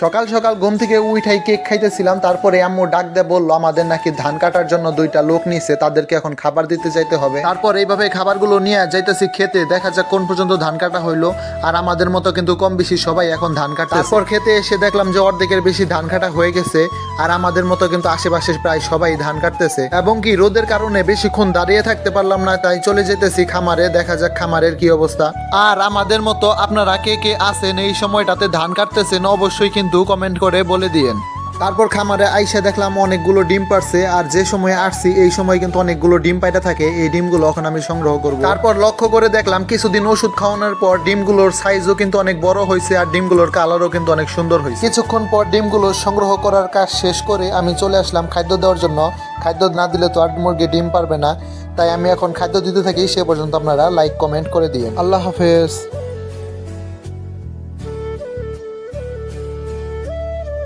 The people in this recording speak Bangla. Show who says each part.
Speaker 1: সকাল সকাল ঘুম থেকে উঠাই কেক খাইতেছিলাম, তারপরে আম্মু ডাক দিয়ে বললো আমাদের নাকি ধান কাটার জন্য 2টা লোক নিছে, তাদেরকে এখন খাবার দিতে যাইতে হবে। তারপর এইভাবে খাবারগুলো নিয়ে যাইতেছি খেতে, দেখা যাক কোন পর্যন্ত ধান কাটা হইলো। আর আমাদের মতো কিন্তু কম বেশি সবাই এখন ধান কাটে। তারপর খেতে এসে দেখলাম যে অর্ধেকের বেশি ধান কাটা হয়ে গেছে, আর আমাদের মতো কিন্তু আশেপাশে প্রায় সবাই ধান কাটতেছে। এবং কি রোদের কারণে বেশিক্ষণ দাঁড়িয়ে থাকতে পারলাম না, তাই চলে যেতেছি খামারে, দেখা যাক খামারের কি অবস্থা। আর আমাদের মতো আপনারা কে কে আছেন এই সময়টাতে ধান কাটতেছেন অবশ্যই কিন্তু কমেন্ট করে বলে দিয়েন। তারপর খামারে আইসা দেখলাম অনেকগুলো ডিম পারছে, আর যে সময় আসছি এই সময় কিন্তু অনেকগুলো ডিম পাইটা থাকে, এই ডিমগুলো এখন আমি সংগ্রহ করব। তারপর লক্ষ্য করে দেখলাম কিছুদিন ওষুধ খাওয়ানোর পর ডিমগুলোর সাইজও কিন্তু অনেক বড় হয়েছে, আর ডিমগুলোর কালারও কিন্তু অনেক সুন্দর হয়েছে। কিছুক্ষণ পর ডিমগুলো সংগ্রহ করার কাজ শেষ করে আমি চলে আসলাম খাদ্য দেওয়ার জন্য। খাদ্য না দিলে তো আর মুরগি ডিম পারবে না, তাই আমি এখন খাদ্য দিতে থাকি। সে পর্যন্ত আপনারা লাইক কমেন্ট করে দিন। আল্লাহ হাফেজ।